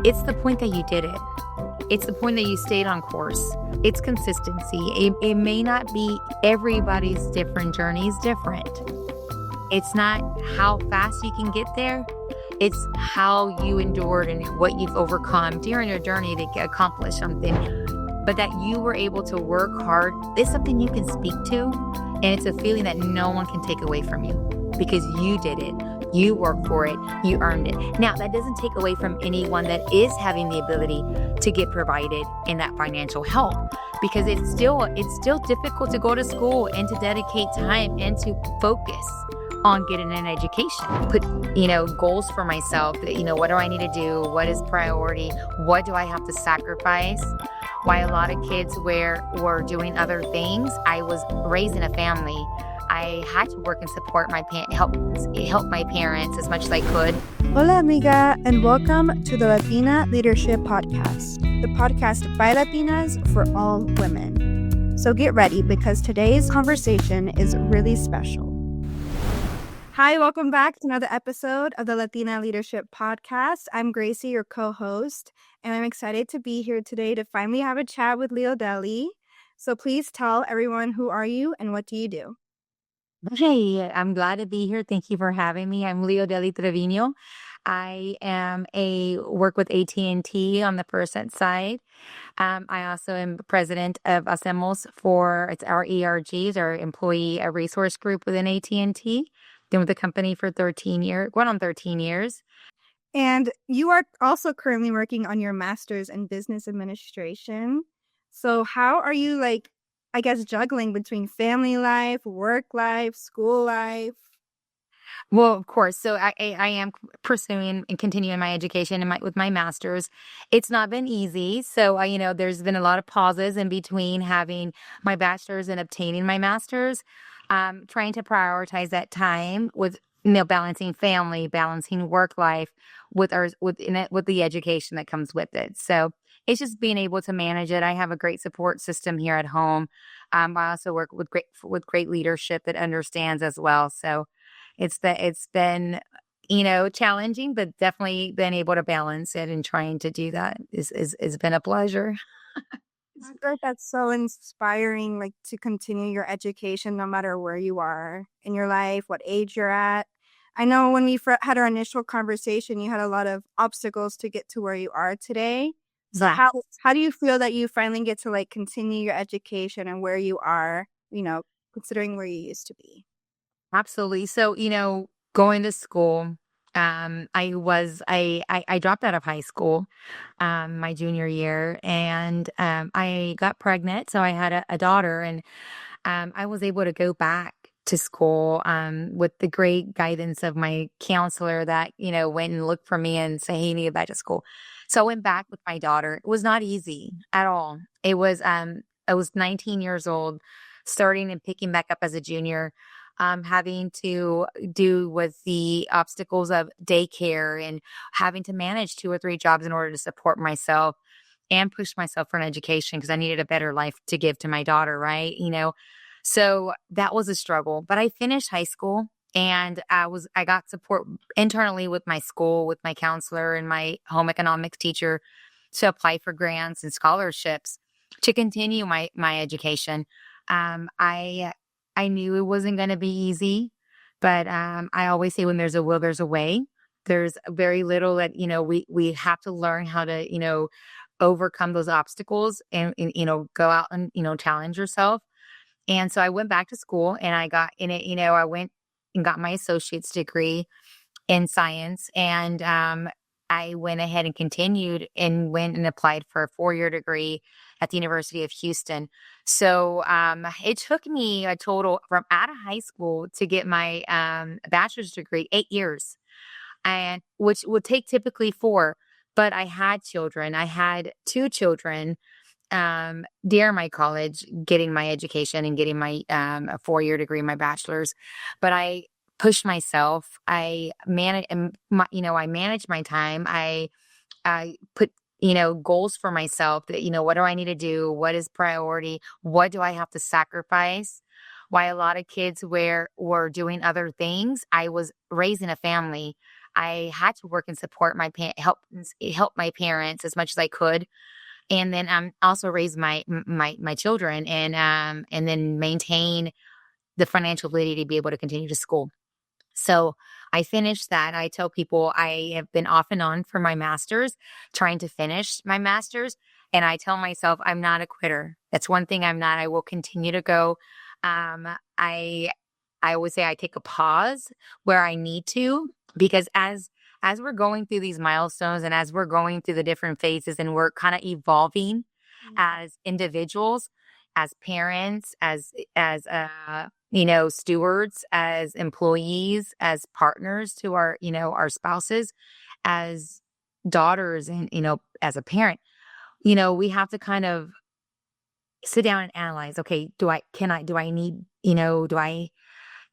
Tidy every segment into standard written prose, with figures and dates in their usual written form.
It's the point that you did it. It's the point that you stayed on course. It's consistency. It may not be everybody's different journey is different. It's not how fast you can get there. It's how you endured and what you've overcome during your journey to accomplish something. But that you were able to work hard is something you can speak to. And it's a feeling that no one can take away from you because you did it. You worked for it. You earned it. Now, that doesn't take away from anyone that is having the ability to get provided in that financial help, because it's still difficult to go to school and to dedicate time and to focus on getting an education. Put, goals for myself that, what do I need to do? What is priority? What do I have to sacrifice? Why a lot of kids were doing other things. I was raising a family. I had to work and support help my parents as much as I could. Hola, amiga, and welcome to the Latina Leadership Podcast, the podcast by Latinas for all women. So get ready because today's conversation is really special. Hi, welcome back to another episode of the Latina Leadership Podcast. I'm Gracie, your co-host, and I'm excited to be here today to finally have a chat with Leodeli. So please tell everyone, who are you and what do you do? Hey, I'm glad to be here. Thank you for having me. I'm Leodeli Trevino. I work with AT&T on the percent side. I also am president of HACEMOS it's our ERGs, our employee resource group within AT&T. Been with the company for 13 years, going on 13 years. And you are also currently working on your master's in business administration. So how are you juggling between family life, work life, school life? Well, of course. So I am pursuing and continuing my education with my master's. It's not been easy. So there's been a lot of pauses in between having my bachelor's and obtaining my master's. Trying to prioritize that time with balancing family, balancing work life with the education that comes with it. So it's just being able to manage it. I have a great support system here at home. I also work with great leadership that understands as well. So it's been challenging, but definitely been able to balance it, and trying to do that has been a pleasure. I feel like that's so inspiring, to continue your education no matter where you are in your life, what age you're at. I know when we had our initial conversation, you had a lot of obstacles to get to where you are today. So how do you feel that you finally get to continue your education and where you are, considering where you used to be? Absolutely. So, going to school, I dropped out of high school, my junior year, and, I got pregnant. So I had a daughter, and, I was able to go back to school, with the great guidance of my counselor that, went and looked for me and said, hey, you need to go back to school. So I went back with my daughter. It was not easy at all. I was 19 years old, starting and picking back up as a junior. Having to do with the obstacles of daycare and having to manage 2 or 3 jobs in order to support myself and push myself for an education because I needed a better life to give to my daughter, right? So that was a struggle. But I finished high school, and I got support internally with my school, with my counselor and my home economics teacher to apply for grants and scholarships to continue my education. I knew it wasn't going to be easy, but I always say when there's a will, there's a way. There's very little that, we have to learn how to, overcome those obstacles and go out and, challenge yourself. And so I went back to school, and I got in it, I went and got my associate's degree in science. And I went ahead and continued and went and applied for a 4-year degree at the University of Houston. So it took me a total from out of high school to get my bachelor's degree, 8 years, and which would take typically 4. But I had children. I had 2 children during my college, getting my education and getting my a 4-year degree, my bachelor's. But I pushed myself. I managed my time. I put goals for myself that, what do I need to do? What is priority? What do I have to sacrifice? Why a lot of kids were doing other things. I was raising a family. I had to work and support help my parents as much as I could, and then also raise my children, and then maintain the financial ability to be able to continue to school. So I finished that. I tell people I have been off and on for my master's, trying to finish my master's. And I tell myself I'm not a quitter. That's one thing I'm not. I will continue to go. Um, I I always say I take a pause where I need to, because as we're going through these milestones and as we're going through the different phases and we're kind of evolving as individuals, as parents, as stewards, as employees, as partners to our spouses, as daughters, and as a parent, we have to kind of sit down and analyze, okay, do I need, do I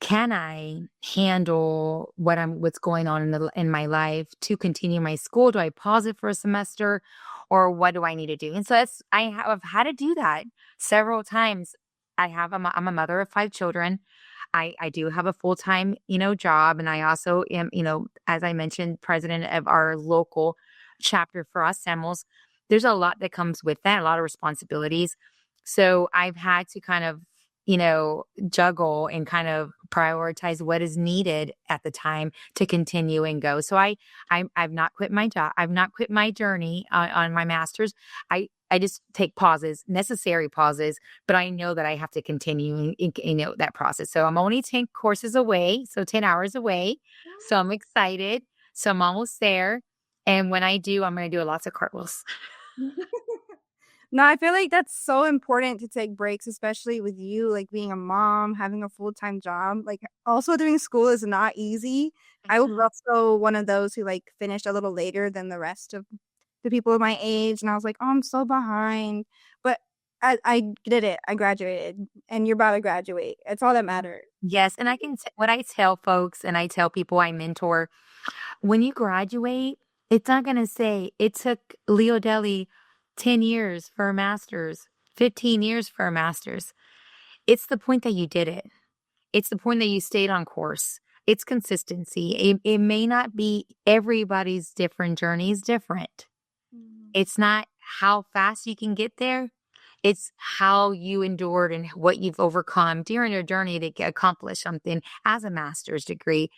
can I handle what's going on in my life to continue my school? Do I pause it for a semester, or what do I need to do? And so I have had to do that several times. I'm a mother of 5 children. I do have a full-time, job. And I also am, as I mentioned, president of our local chapter for HACEMOS. There's a lot that comes with that, a lot of responsibilities. So I've had to kind of, juggle and kind of prioritize what is needed at the time to continue and go. So I've not quit my job. I've not quit my journey on my master's. I just take pauses, necessary pauses, but I know that I have to continue that process. So I'm only 10 courses away, so 10 hours away. So I'm excited. So I'm almost there. And when I do, I'm going to do lots of cartwheels. No, I feel like that's so important to take breaks, especially with you, like being a mom, having a full-time job. Like, also doing school is not easy. I was also one of those who like finished a little later than the rest of the people of my age, and I was like, oh, I'm so behind. But I did it. I graduated, and you're about to graduate. It's all that matters. Yes. And what I tell folks, and I tell people I mentor, when you graduate, it's not going to say it took Leodeli 10 years for a master's, 15 years for a master's. It's the point that you did it. It's the point that you stayed on course. It's consistency. It may not be everybody's different journey is different. It's not how fast you can get there. It's how you endured and what you've overcome during your journey to accomplish something as a master's degree,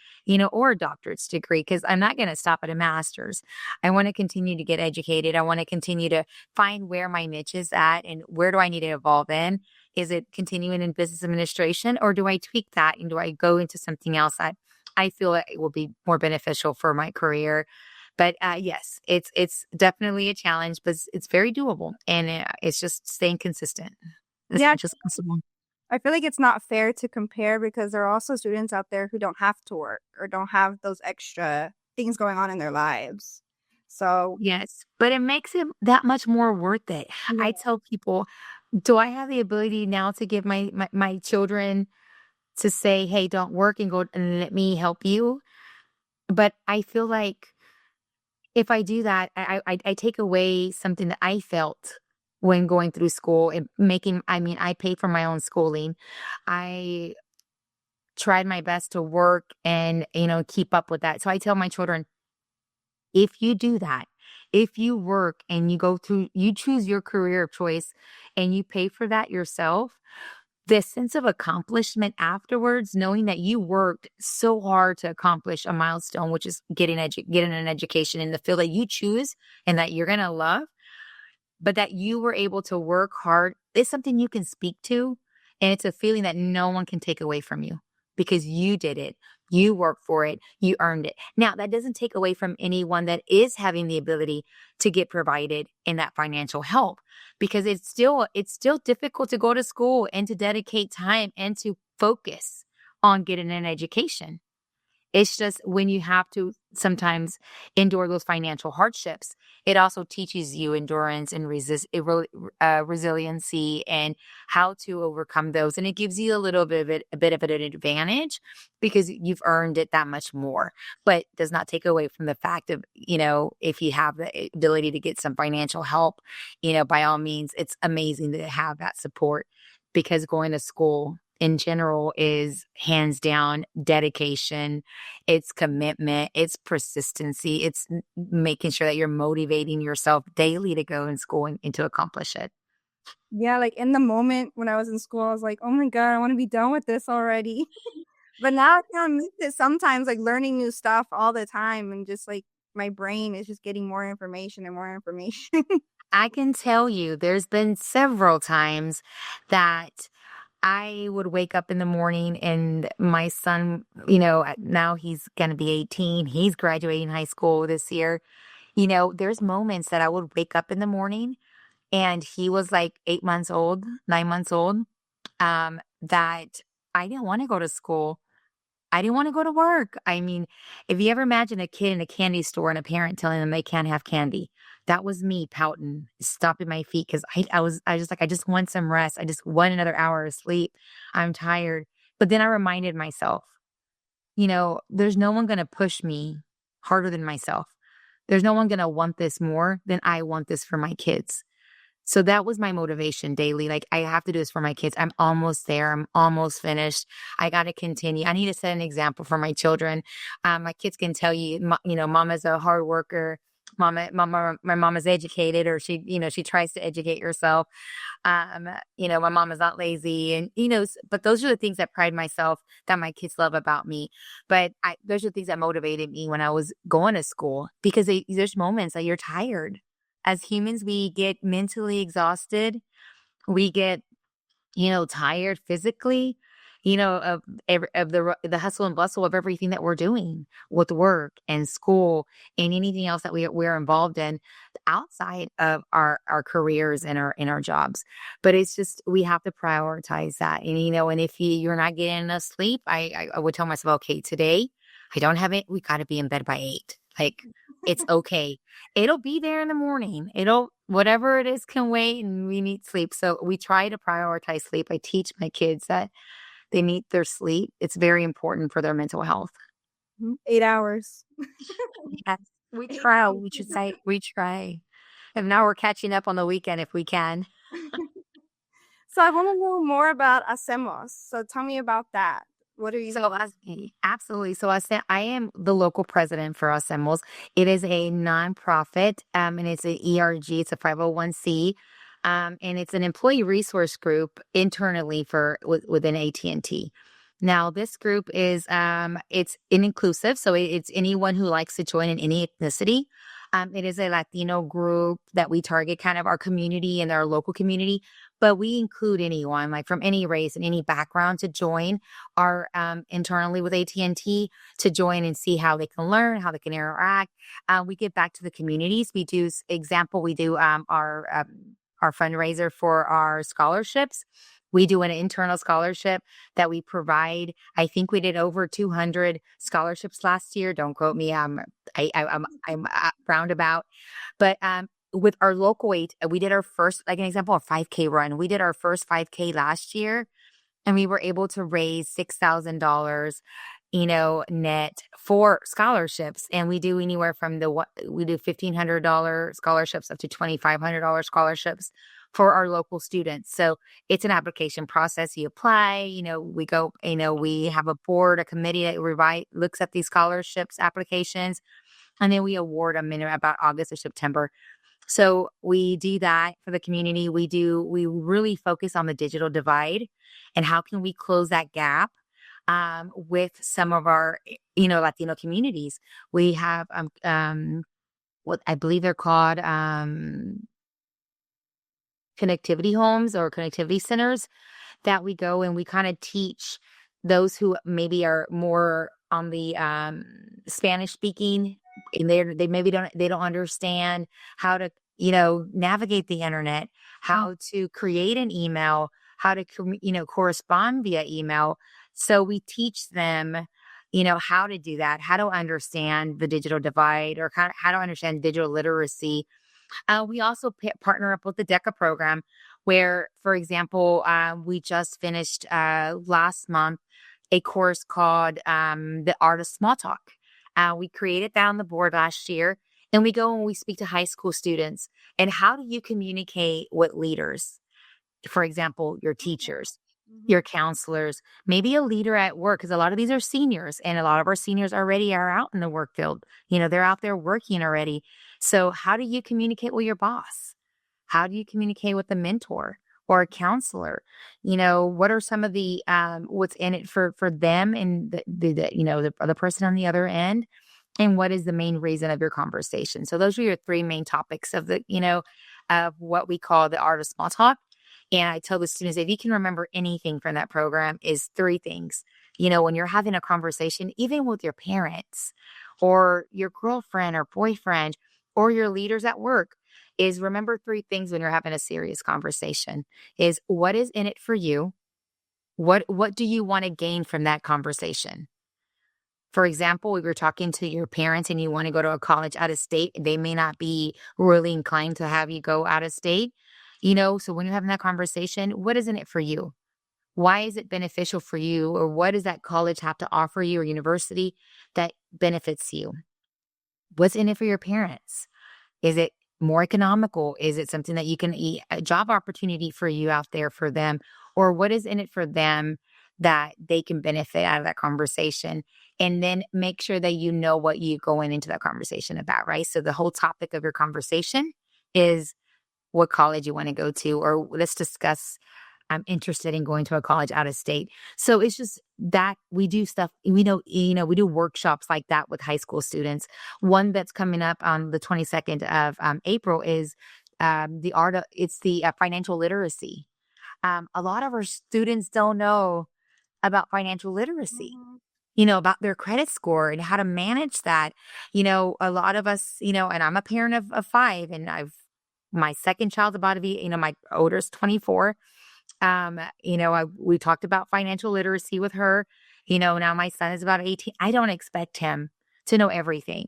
or a doctorate's degree, because I'm not going to stop at a master's. I want to continue to get educated. I want to continue to find where my niche is at and where do I need to evolve in. Is it continuing in business administration, or do I tweak that and do I go into something else that I feel it will be more beneficial for my career? But yes, it's definitely a challenge, but it's very doable, and it's just staying consistent as Yeah, much as possible. I feel like it's not fair to compare because there are also students out there who don't have to work or don't have those extra things going on in their lives. So, Yes, but it makes it that much more worth it. yeah. I tell people, do I have the ability now to give my children to say, hey, don't work and go and let me help you? But I feel like if I do that, I take away something that I felt when going through school and I paid for my own schooling. I tried my best to work and, keep up with that. So I tell my children, if you do that, if you work and you choose your career of choice and you pay for that yourself, the sense of accomplishment afterwards, knowing that you worked so hard to accomplish a milestone, which is getting an education in the field that you choose and that you're going to love, but that you were able to work hard, is something you can speak to. And it's a feeling that no one can take away from you because you did it. You worked for it. You earned it. Now, that doesn't take away from anyone that is having the ability to get provided in that financial help, because it's still difficult to go to school and to dedicate time and to focus on getting an education. It's just when you have to sometimes endure those financial hardships, it also teaches you endurance and resiliency and how to overcome those. And it gives you a bit of an advantage because you've earned it that much more, but does not take away from the fact of, if you have the ability to get some financial help, by all means, it's amazing to have that support, because going to school in general is hands down dedication, it's commitment, it's persistency, it's making sure that you're motivating yourself daily to go in school and to accomplish it. Yeah, like in the moment when I was in school, I was like, oh my God, I want to be done with this already. But now I kind of miss it sometimes, like learning new stuff all the time and just like my brain is just getting more information and more information. I can tell you there's been several times that I would wake up in the morning and my son, now he's going to be 18. He's graduating high school this year. There's moments that I would wake up in the morning and he was like 8 months old, 9 months old, that I didn't want to go to school. I didn't want to go to work. I mean, if you ever imagine a kid in a candy store and a parent telling them they can't have candy, that was me pouting, stopping my feet because I was like, I just want some rest. I just want another hour of sleep. I'm tired. But then I reminded myself, there's no one going to push me harder than myself. There's no one going to want this more than I want this for my kids. So that was my motivation daily. Like, I have to do this for my kids. I'm almost there. I'm almost finished. I got to continue. I need to set an example for my children. My kids can tell you, mama's a hard worker. My mama's educated, or she tries to educate herself. My mom is not lazy and, but those are the things that pride myself that my kids love about me. But those are the things that motivated me when I was going to school because there's moments that you're tired. As humans, we get mentally exhausted. We get tired physically, of the hustle and bustle of everything that we're doing with work and school and anything else that we're involved in outside of our careers and our jobs. But it's just, we have to prioritize that. And if you're not getting enough sleep, I would tell myself, okay, today I don't have it. We got to be in bed by 8. Like, it's okay. It'll be there in the morning. Whatever it is can wait and we need sleep. So we try to prioritize sleep. I teach my kids that they need their sleep. It's very important for their mental health. 8 hours. Yes, we try. We should say we try. And now we're catching up on the weekend if we can. So I want to know more about HACEMOS. So tell me about that. What are you? Absolutely. So I am the local president for HACEMOS. It is a nonprofit, and it's an ERG. It's a 501c, and it's an employee resource group internally within AT&T. Now, this group is it's inclusive, so it's anyone who likes to join in any ethnicity. It is a Latino group that we target kind of our community and our local community, but we include anyone like from any race and any background to join our internally with AT&T to join and see how they can learn, how they can interact. We give back to the communities. We do our fundraiser for our scholarships. We do an internal scholarship that we provide. I think we did over 200 scholarships last year. Don't quote me. I'm roundabout, but with our local aid, we did our first, like an example, a 5K run. We did our first 5K last year, and we were able to raise $6,000, net for scholarships. And we do anywhere from we do $1,500 scholarships up to $2,500 scholarships for our local students. So it's an application process. You apply, we go, we have a board, a committee that looks at these scholarships applications, and then we award them in about August or September. So we do that for the community. We really focus on the digital divide and how can we close that gap with some of our, Latino communities. We have what I believe they're called connectivity homes or connectivity centers that we go and we kind of teach those who maybe are more on the Spanish speaking, and they maybe don't understand how to navigate the internet, how to create an email, how to correspond via email. So we teach them how to do that, how to understand the digital divide, or how to understand digital literacy. We also partner up with the DECA program where, for example, we just finished last month a course called The Art of Small Talk. We created that on the board last year, and we go and we speak to high school students. And how do you communicate with leaders? For example, your teachers. your counselors, maybe a leader at work, because a lot of these are seniors, and a lot of our seniors already are out in the work field. They're out there working already. So how do you communicate with your boss? How do you communicate with a mentor or a counselor? What are some of the what's in it for them and the other person on the other end? And what is the main reason of your conversation? So those are your three main topics of what we call the art of small talk. And I tell the students, if you can remember anything from that program, is three things. When you're having a conversation, even with your parents or your girlfriend or boyfriend or your leaders at work, is remember three things when you're having a serious conversation: is what is in it for you? What do you want to gain from that conversation? For example, if you're talking to your parents and you want to go to a college out of state, they may not be really inclined to have you go out of state. So when you're having that conversation, what is in it for you? Why is it beneficial for you? Or what does that college have to offer you or university that benefits you? What's in it for your parents? Is it more economical? Is it something that you can eat, a job opportunity for you out there for them? Or what is in it for them that they can benefit out of that conversation? And then make sure that you know what you're going into that conversation about, right? So the whole topic of your conversation is what college you want to go to, or let's discuss, I'm interested in going to a college out of state. So it's just that we do stuff. We do workshops like that with high school students. One that's coming up on the 22nd of April is it's the financial literacy. A lot of our students don't know about financial literacy, about their credit score and how to manage that. A lot of us, and I'm a parent of five, and my second child's about to be, my oldest 24. We talked about financial literacy with her. Now my son is about 18. I don't expect him to know everything.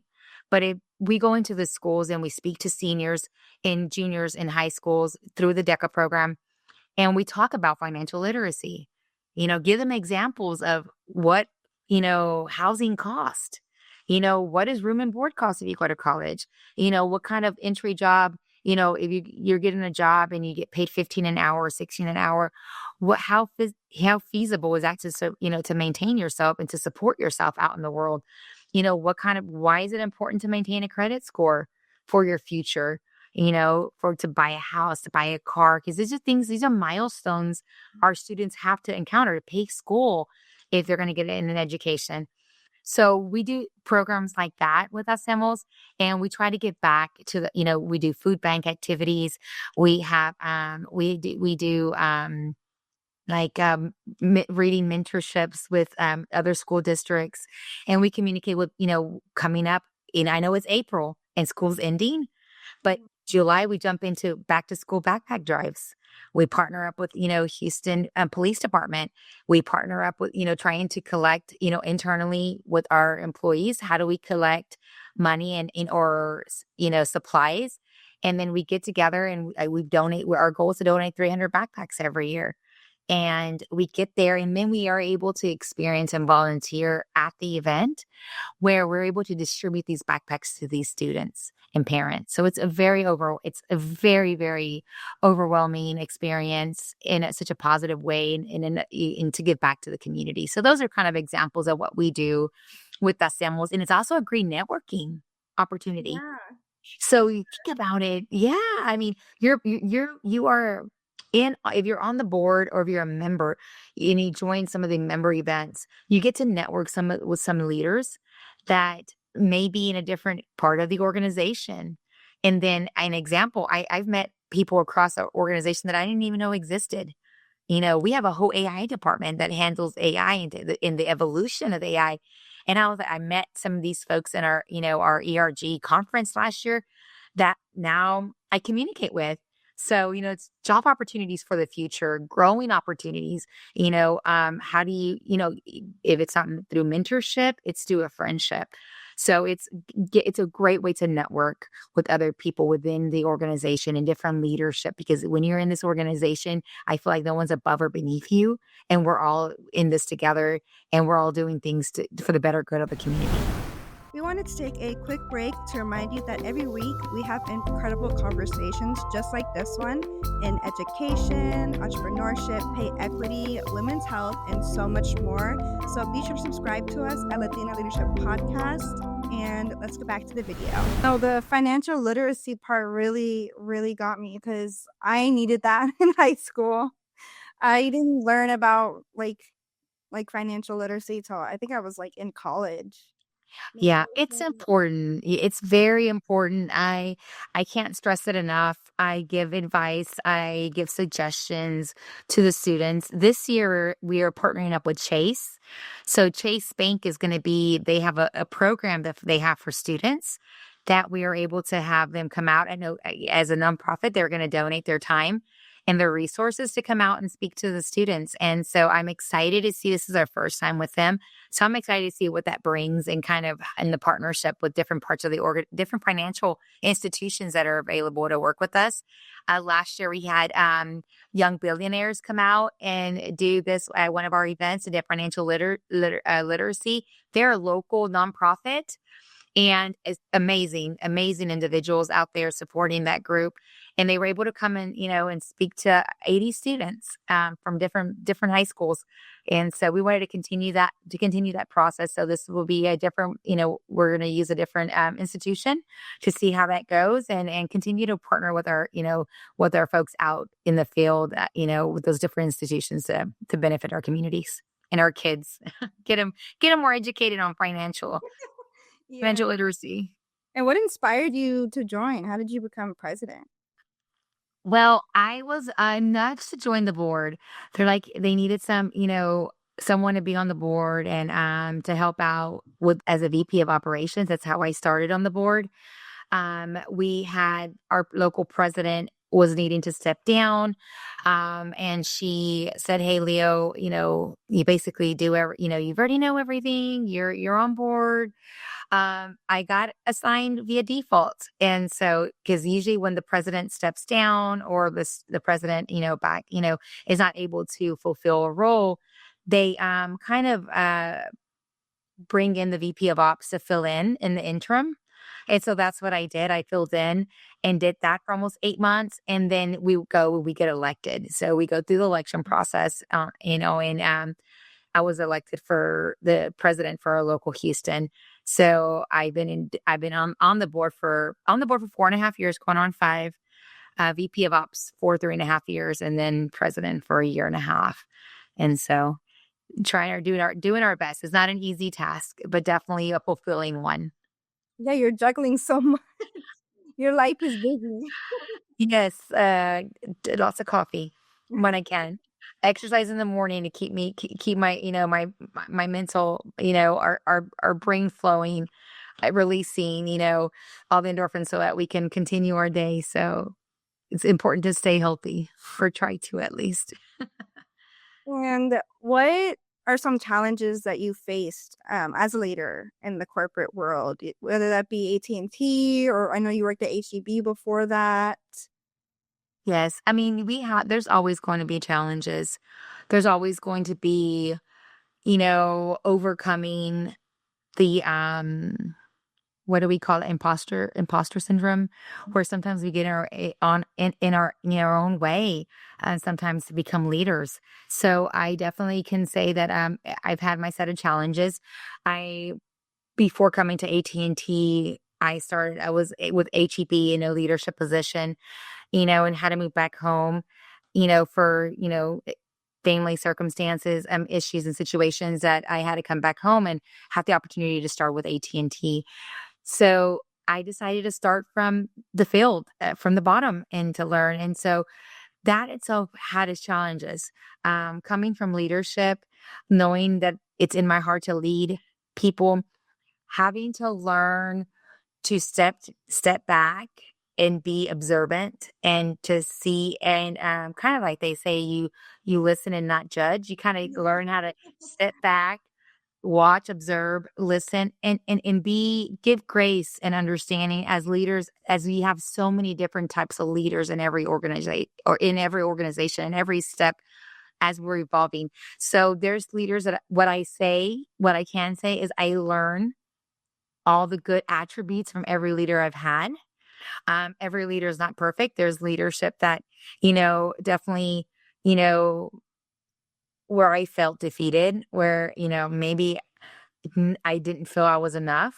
But if we go into the schools and we speak to seniors and juniors in high schools through the DECA program, and we talk about financial literacy, give them examples of what, housing cost, what is room and board cost if you go to college, what kind of entry job, if you're getting a job and you get paid 15 an hour or 16 an hour, how feasible is that to maintain yourself and to support yourself out in the world? Why is it important to maintain a credit score for your future? To buy a house, to buy a car, because these are milestones our students have to encounter to pay school if they're going to get an education. So we do programs like that with HACEMOS, and we try to give back to we do food bank activities. We have, we do, reading mentorships with other school districts, and we communicate with, coming up. And I know it's April and school's ending, but July, we jump into back to school backpack drives. We partner up with, Houston Police Department. We partner up with, trying to collect, internally with our employees. How do we collect money or supplies? And then we get together and we donate. Our goal is to donate 300 backpacks every year. And we get there, and then we are able to experience and volunteer at the event where we're able to distribute these backpacks to these students and parents. So it's a very, very overwhelming experience in such a positive way, and to give back to the community. So those are kind of examples of what we do with HACEMOS. And it's also a great networking opportunity. Yeah. So you think about it. Yeah. I mean, you are if you're on the board or if you're a member and you join some of the member events, you get to network with some leaders that may be in a different part of the organization. And then an example, I've met people across our organization that I didn't even know existed. We have a whole AI department that handles AI in the evolution of AI. And I met some of these folks in our ERG conference last year that now I communicate with. So, it's job opportunities for the future, growing opportunities, how do you, if it's not through mentorship, it's through a friendship. So it's a great way to network with other people within the organization and different leadership, because when you're in this organization, I feel like no one's above or beneath you, and we're all in this together, and we're all doing things for the better good of the community. We wanted to take a quick break to remind you that every week we have incredible conversations just like this one in education, entrepreneurship, pay equity, women's health, and so much more. So be sure to subscribe to us at Latina Leadership Podcast. And let's get back to the video. Oh, the financial literacy part really, really got me because I needed that in high school. I didn't learn about like financial literacy till I think I was like in college. Yeah, it's important. It's very important. I can't stress it enough. I give advice, I give suggestions to the students. This year we are partnering up with Chase. So Chase Bank is going to be, they have a program that they have for students that we are able to have them come out. I know as a nonprofit, they're going to donate their time and their resources to come out and speak to the students. And so I'm excited to see, this is our first time with them. So I'm excited to see what that brings and kind of in the partnership with different parts of the different financial institutions that are available to work with us. Last year we had young billionaires come out and do this at one of our events and did financial literacy. They're a local nonprofit. And it's amazing, amazing individuals out there supporting that group. And they were able to come in, and speak to 80 students from different high schools. And so we wanted to continue that process. So this will be a different, we're going to use a different institution to see how that goes and continue to partner with with our folks out in the field, with those different institutions to benefit our communities and our kids, get them more educated on financial Yeah. literacy. And what inspired you to join? How did you become president? Well, I was nudged to join the board. They're like, they needed someone to be on the board and to help out with as a VP of operations. That's how I started on the board. We had our local president was needing to step down. And she said, "Hey, Leo, you basically do you've already know everything. You're on board." I got assigned via default. And so, because usually when the president steps down or the president, is not able to fulfill a role, they kind of bring in the VP of ops to fill in the interim. And so that's what I did. I filled in and did that for almost 8 months. And then we get elected. So we go through the election process, and I was elected for the president for our local Houston. So I've been on the board for 4.5 years, going on 5, VP of ops for 3.5 years, and then president for 1.5 years. And so doing our best. It's not an easy task, but definitely a fulfilling one. Yeah, you're juggling so much. Your life is busy. Yes, lots of coffee when I can. Exercise in the morning to keep my my mental our brain flowing, releasing all the endorphins so that we can continue our day. So it's important to stay healthy, or try to at least. And what are some challenges that you faced as a leader in the corporate world, whether that be AT&T or I know you worked at HEB before that? Yes, I mean there's always going to be challenges. There's always going to be overcoming the what do we call it? Imposter syndrome, where sometimes we get in our own way, and sometimes to become leaders. So I definitely can say that I've had my set of challenges. Before coming to AT&T, I was with HEB in a leadership position, and had to move back home, for family circumstances, issues and situations, that I had to come back home and have the opportunity to start with AT&T. So I decided to start from the field, from the bottom, and to learn. And so that itself had its challenges. Coming from leadership, knowing that it's in my heart to lead people, having to learn to step back and be observant and to see, and kind of like they say, you listen and not judge. You kind of learn how to step back, watch, observe, listen, and give grace and understanding as leaders, as we have so many different types of leaders in every organization, in every step as we're evolving. So there's leaders that what I can say is I learn all the good attributes from every leader I've had. Every leader is not perfect. There's leadership that, definitely, you know, where I felt defeated, where, maybe I didn't feel I was enough.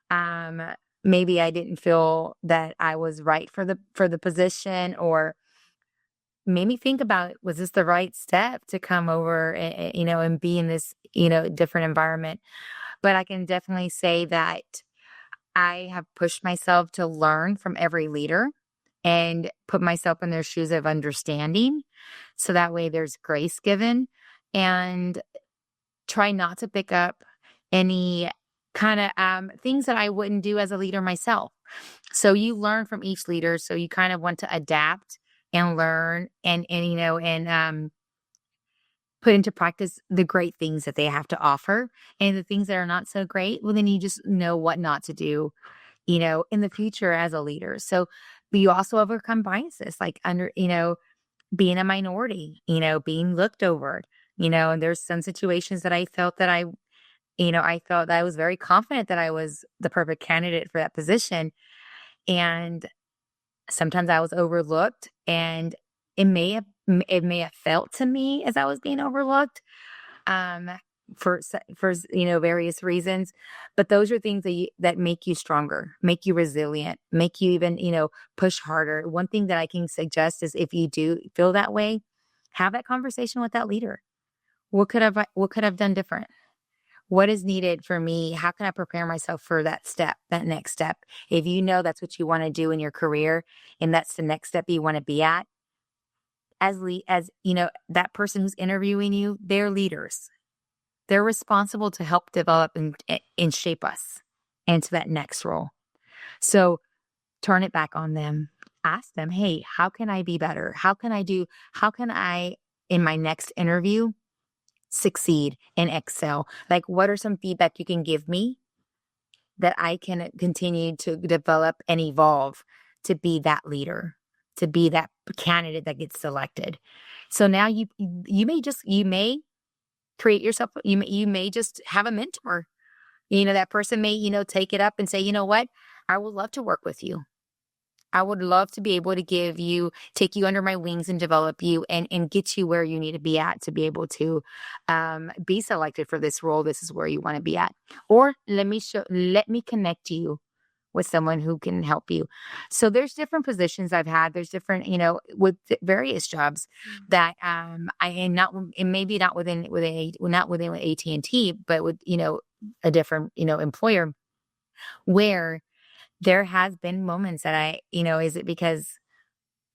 Um, Maybe I didn't feel that I was right for the position, or made me think about, was this the right step to come over, and be in this, different environment. But I can definitely say that I have pushed myself to learn from every leader and put myself in their shoes of understanding. So that way there's grace given, and try not to pick up any kind of things that I wouldn't do as a leader myself. So you learn from each leader. So you kind of want to adapt and learn, and put into practice the great things that they have to offer, and the things that are not so great. Well, then you just know what not to do, in the future as a leader. So, but you also overcome biases, like being a minority, being looked over, and there's some situations that I felt that I felt that I was very confident that I was the perfect candidate for that position. And sometimes I was overlooked, and it may have felt to me as I was being overlooked, um, for various reasons. But those are things that make you stronger, make you resilient, make you even, push harder. One thing that I can suggest is, if you do feel that way, have that conversation with that leader. What could I've done different? What is needed for me? How can I prepare myself for that next step? If you know that's what you want to do in your career, and that's the next step you want to be at, that person who's interviewing you, they're leaders. They're responsible to help develop and shape us into that next role. So turn it back on them. Ask them, hey, how can I be better? How can I, in my next interview, succeed and excel? Like, what are some feedback you can give me that I can continue to develop and evolve to be that leader, to be that candidate that gets selected? So now you may create yourself, you may just have a mentor. That person may, take it up and say, you know what? I would love to work with you. I would love to be able to take you under my wings and develop you, and get you where you need to be at to be able to be selected for this role. This is where you want to be at. Or let me connect you with someone who can help you. So there's different positions I've had. There's different, with various jobs that I am not, and maybe not not within AT&T, but with, a different, employer, where there has been moments that is it because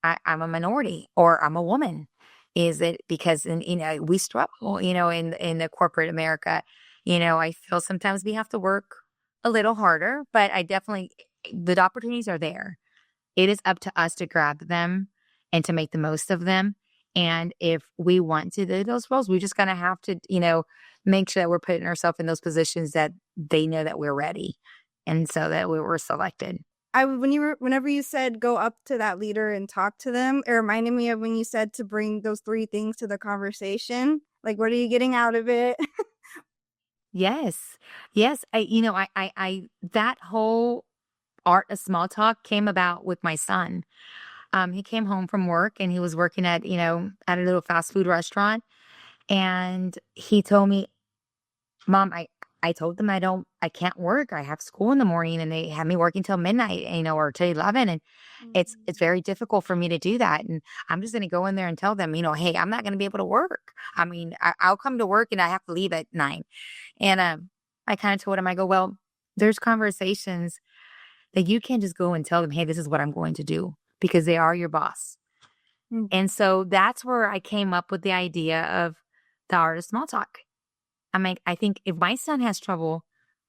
I'm a minority, or I'm a woman? Is it because, we struggle, in the corporate America? I feel sometimes we have to work a little harder, but the opportunities are there. It is up to us to grab them and to make the most of them. And if we want to do those roles, we just gonna have to, make sure that we're putting ourselves in those positions that they know that we're ready, and so that we were selected. Whenever you said go up to that leader and talk to them, it reminded me of when you said to bring those 3 things to the conversation. Like, what are you getting out of it? Yes. Yes. That whole art of small talk came about with my son. He came home from work, and he was working at a little fast food restaurant. And he told me, Mom, I told them I can't work. I have school in the morning, and they have me working till midnight, or till 11. And it's very difficult for me to do that. And I'm just going to go in there and tell them, hey, I'm not going to be able to work. I mean, I'll come to work and I have to leave at 9. And I kind of told him, I go, well, there's conversations that you can't just go and tell them, hey, this is what I'm going to do, because they are your boss. Mm. And so that's where I came up with the idea of the art of small talk. I think if my son has trouble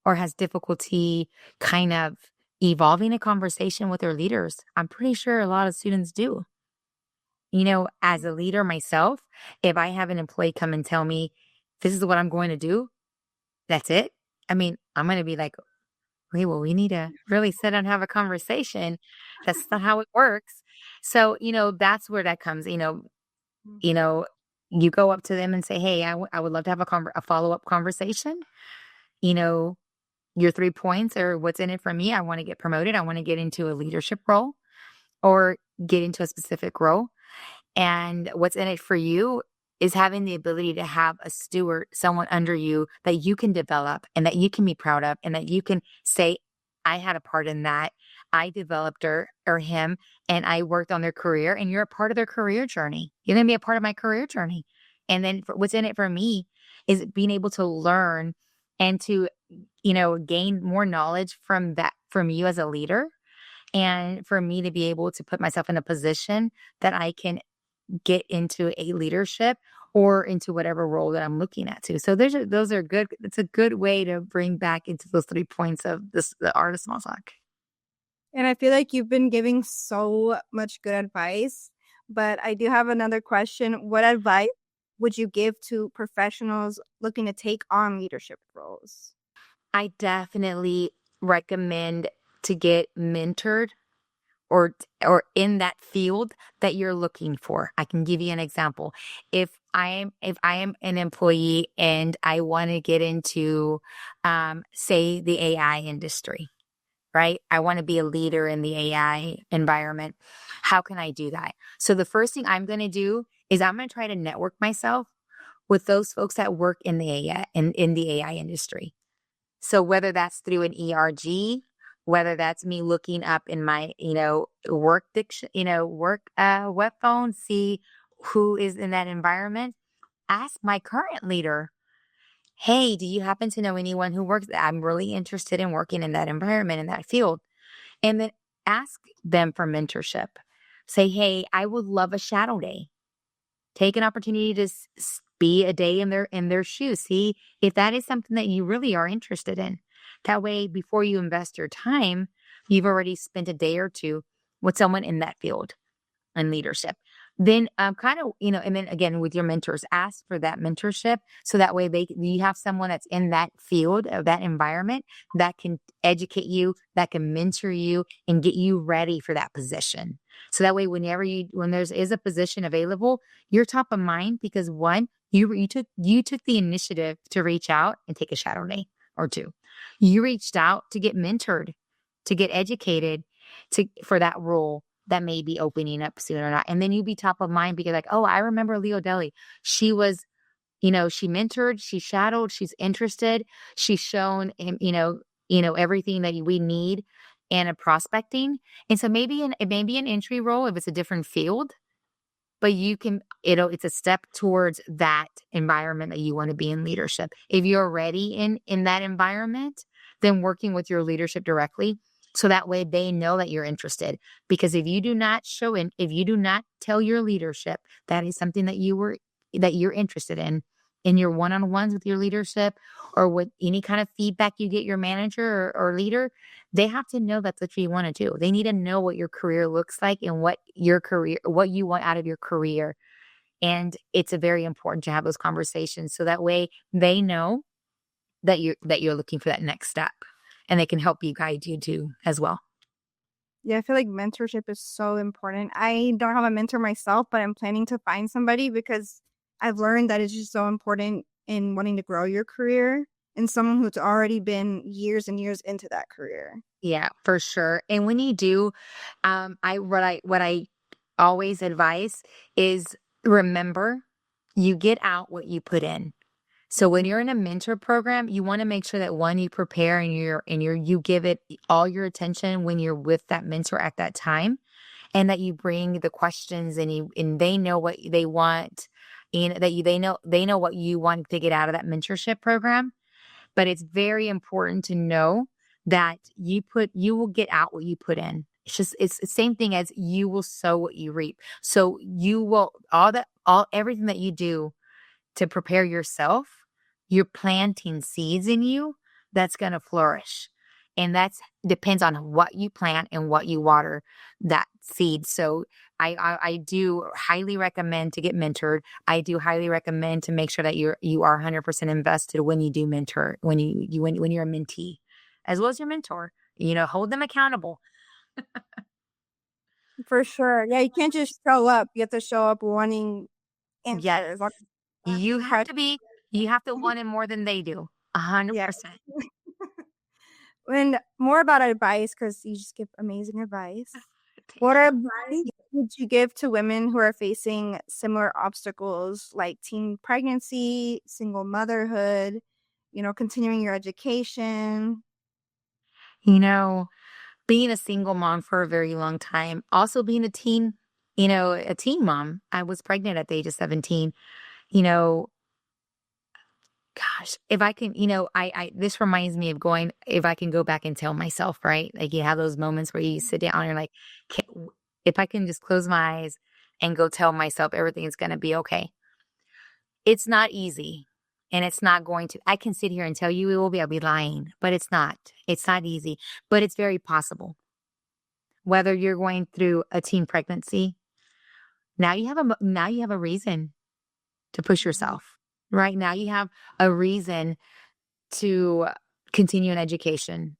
or has difficulty kind of evolving a conversation with their leaders, I'm pretty sure a lot of students do. As a leader myself, if I have an employee come and tell me, this is what I'm going to do, that's it. I'm going to be like, okay, well, we need to really sit down and have a conversation. That's not how it works. So, that's where that comes, you go up to them and say, hey, I would love to have a follow-up conversation. your 3 points or what's in it for me. I want to get promoted. I want to get into a leadership role or get into a specific role. And what's in it for you is having the ability to have a steward, someone under you that you can develop and that you can be proud of and that you can say, I had a part in that. I developed her or him and I worked on their career and you're a part of their career journey. You're going to be a part of my career journey. And then what's in it for me is being able to learn and to, gain more knowledge from you as a leader. And for me to be able to put myself in a position that I can get into a leadership or into whatever role that I'm looking at too. So those are good. It's a good way to bring back into those 3 points of the art of small talk. And I feel like you've been giving so much good advice, but I do have another question. What advice would you give to professionals looking to take on leadership roles? I definitely recommend to get mentored or in that field that you're looking for. I can give you an example. If I am an employee and I want to get into say the AI industry, right? I want to be a leader in the AI environment. How can I do that? So the first thing I'm going to do is I'm going to try to network myself with those folks that work in the AI in the AI industry. So whether that's through an ERG, whether that's me looking up in my, work diction, work web phone, see who is in that environment, ask my current leader, hey, do you happen to know anyone who works? I'm really interested in working in that environment, in that field. And then ask them for mentorship. Say, hey, I would love a shadow day. Take an opportunity to be a day in their shoes. See if that is something that you really are interested in. That way, before you invest your time, you've already spent a day or two with someone in that field and leadership. Then and then again with your mentors, ask for that mentorship so that way you have someone that's in that field of that environment that can educate you, that can mentor you and get you ready for that position. So that way when there is a position available, you're top of mind because one, you took the initiative to reach out and take a shadow day or two. You reached out to get mentored, to get educated for that role that may be opening up soon or not. And then you be top of mind because like, oh, I remember Leodeli. She was, she mentored, she shadowed, she's interested. She's shown, everything that we need in a prospecting. And so it may be an entry role if it's a different field, but it's a step towards that environment that you want to be in leadership. If you're already in that environment, then working with your leadership directly. So that way they know that you're interested. Because if you do not if you do not tell your leadership that is something that you're interested in your one-on-ones with your leadership or with any kind of feedback you get your manager or leader, they have to know that's what you want to do. They need to know what your career looks like and what you want out of your career. And it's very important to have those conversations. So that way they know that you're looking for that next step. And they can help you guide you too as well. Yeah, I feel like mentorship is so important. I don't have a mentor myself, but I'm planning to find somebody because I've learned that it's just so important in wanting to grow your career and someone who's already been years and years into that career. Yeah, for sure. And when you do, what I always advise is remember you get out what you put in. So when you're in a mentor program, you want to make sure that one, you prepare and you give it all your attention when you're with that mentor at that time, and that you bring the questions and they know what they want, and they know what you want to get out of that mentorship program. But it's very important to know that you will get out what you put in. It's the same thing as you will sow what you reap. So you will everything that you do to prepare yourself, you're planting seeds in you that's going to flourish. And that depends on what you plant and what you water that seed. So I do highly recommend to get mentored. I do highly recommend to make sure that you are 100% invested when you do mentor, when you're a mentee, as well as your mentor. Hold them accountable. For sure. Yeah, you can't just show up. You have to show up wanting Yes. answers. You have to want it more than they do. Yeah. 100%. And more about advice, because you just give amazing advice. What advice would you give to women who are facing similar obstacles like teen pregnancy, single motherhood, continuing your education? You know, being a single mom for a very long time, also being a teen, a teen mom. I was pregnant at the age of 17. You know, gosh, if I can, this reminds me of going, if I can go back and tell myself, right? Like you have those moments where you sit down and you're like, if I can just close my eyes and go tell myself everything's going to be okay. It's not easy and it's not going to, I can sit here and tell you it will be, I'll be lying, but it's not. It's not easy, but it's very possible. Whether you're going through a teen pregnancy, now you have a reason to push yourself. Right now you have a reason to continue an education.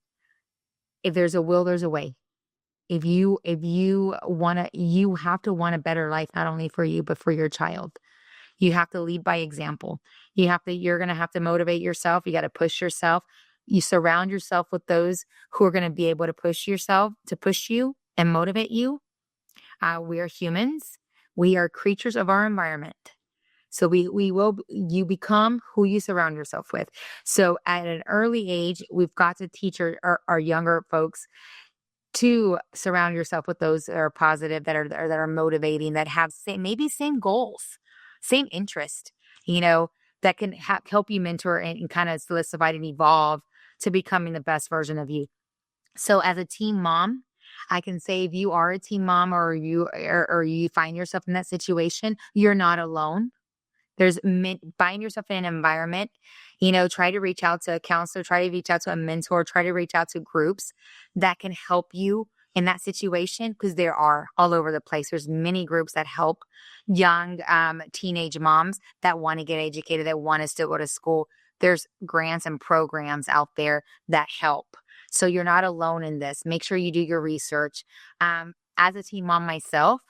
If there's a will, there's a way. If you want to, you have to want a better life, not only for you, but for your child. You have to lead by example. You're going to have to motivate yourself. You got to push yourself. You surround yourself with those who are going to be able to push you and motivate you. We are humans. We are creatures of our environment. So you become who you surround yourself with. So at an early age, we've got to teach our younger folks to surround yourself with those that are positive, that are motivating, that have same goals, same interest, that can help you mentor and kind of solidify and evolve to becoming the best version of you. So as a teen mom, I can say if you are a teen mom or you find yourself in that situation, you're not alone. Find yourself in an environment, try to reach out to a counselor, try to reach out to a mentor, try to reach out to groups that can help you in that situation, because there are all over the place. There's many groups that help young teenage moms that want to get educated, that want to still go to school. There's grants and programs out there that help. So you're not alone in this. Make sure you do your research. As a teen mom myself,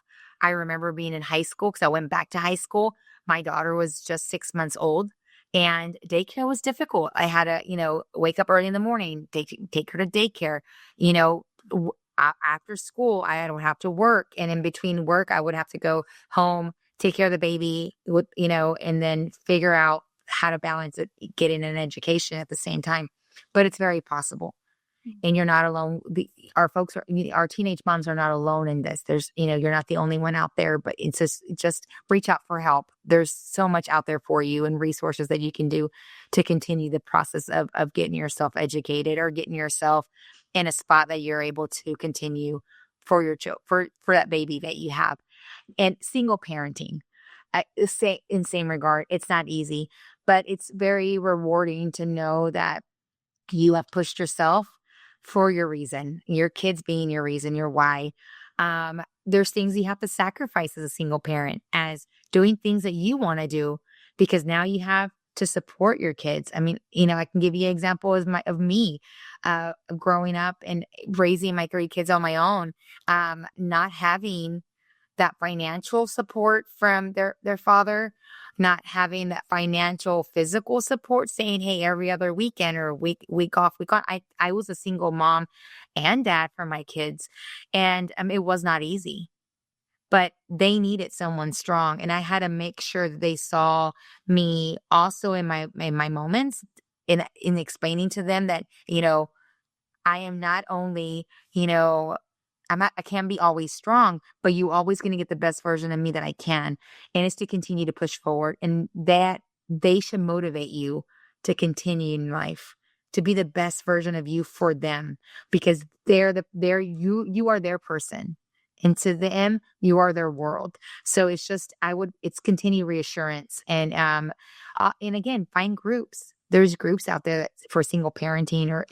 I remember being in high school, because I went back to high school. My daughter was just 6 months old and daycare was difficult. I had to, wake up early in the morning, take her to daycare, after school, I don't have to work. And in between work, I would have to go home, take care of the baby, and then figure out how to balance it, getting an education at the same time. But it's very possible. And you're not alone. Our teenage moms are not alone in this. There's, you're not the only one out there, but it's just reach out for help. There's so much out there for you and resources that you can do to continue the process of getting yourself educated or getting yourself in a spot that you're able to continue for your for that baby that you have. And single parenting, in same regard, it's not easy, but it's very rewarding to know that you have pushed yourself for your reason, your kids being your reason, your why. There's things you have to sacrifice as a single parent, as doing things that you want to do, because now you have to support your kids. I mean, I can give you an example of me growing up and raising my 3 kids on my own, not having that financial support from their father, not having that financial physical support, saying, hey, every other weekend or week off, week on. I was a single mom and dad for my kids, and it was not easy, but they needed someone strong. And I had to make sure that they saw me also in my moments, in explaining to them that, I am not only, I can't be always strong, but you always going to get the best version of me that I can. And it's to continue to push forward, and that they should motivate you to continue in life, to be the best version of you for them, because you are their person. And to them, you are their world. So it's continue reassurance. And again, find groups. There's groups out there for single parenting or,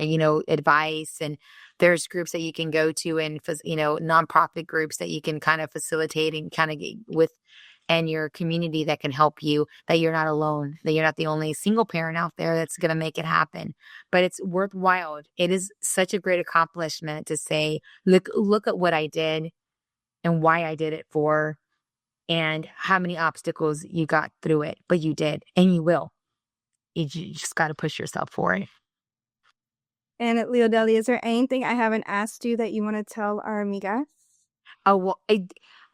advice. And there's groups that you can go to, and, nonprofit groups that you can kind of facilitate and kind of get with, and your community that can help you, that you're not alone, that you're not the only single parent out there that's going to make it happen. But it's worthwhile. It is such a great accomplishment to say, look at what I did and why I did it for, and how many obstacles you got through it, but you did, and you will. You just got to push yourself for it. And Leodeli, is there anything I haven't asked you that you want to tell our amiga? Oh, well,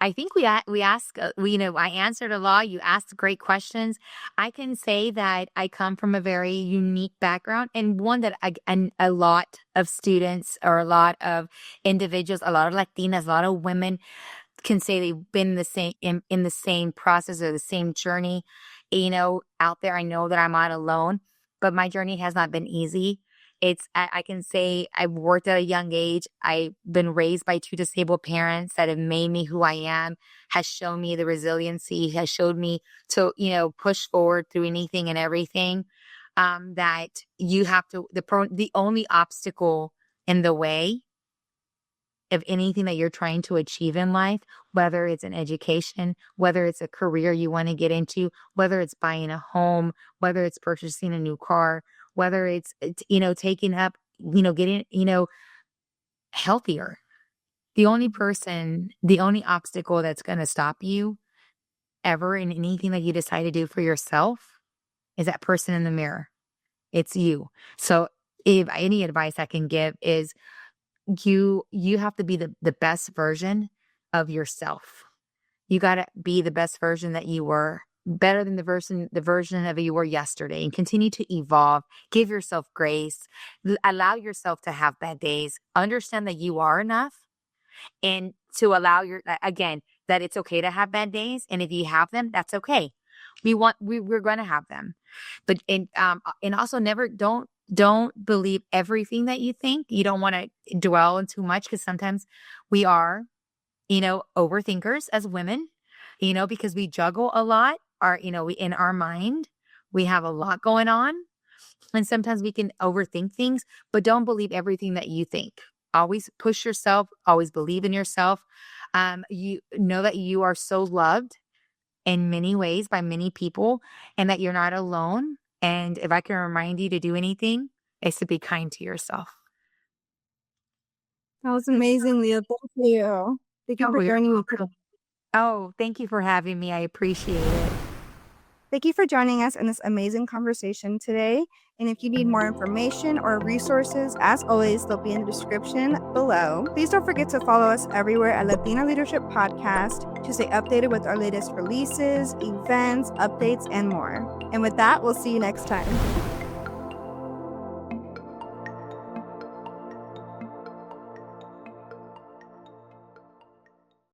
I think we ask, I answered a lot. You asked great questions. I can say that I come from a very unique background and one that and a lot of students or a lot of individuals, a lot of Latinas, a lot of women can say they've been in the same process or the same journey, out there. I know that I'm not alone, but my journey has not been easy. I can say I've worked at a young age. I've been raised by two disabled parents that have made me who I am, has shown me the resiliency, has showed me to, push forward through anything and everything. That you have to, the only obstacle in the way of anything that you're trying to achieve in life, whether it's an education, whether it's a career you want to get into, whether it's buying a home, whether it's purchasing a new car, whether it's, taking up, getting, healthier. The only obstacle that's going to stop you ever in anything that you decide to do for yourself is that person in the mirror. It's you. So if any advice I can give is you have to be the best version of yourself. You got to be the best version that you were, better than the version of you were yesterday, and continue to evolve. Give yourself grace. Allow yourself to have bad days. Understand that you are enough, and to allow again, that it's okay to have bad days. And if you have them, that's okay. We're going to have them, but, and also don't believe everything that you think. You don't want to dwell on too much, because sometimes we are, overthinkers as women, because we juggle a lot. We in our mind, we have a lot going on, and sometimes we can overthink things, but don't believe everything that you think. Always push yourself, always believe in yourself. You know that you are so loved in many ways by many people, and that you're not alone. And if I can remind you to do anything, it's to be kind to yourself. That was amazing, Leah. Thank you. Thank you for joining me. Oh, thank you for having me. I appreciate it. Thank you for joining us in this amazing conversation today. And if you need more information or resources, as always, they'll be in the description below. Please don't forget to follow us everywhere at Latina Leadership Podcast to stay updated with our latest releases, events, updates, and more. And with that, we'll see you next time.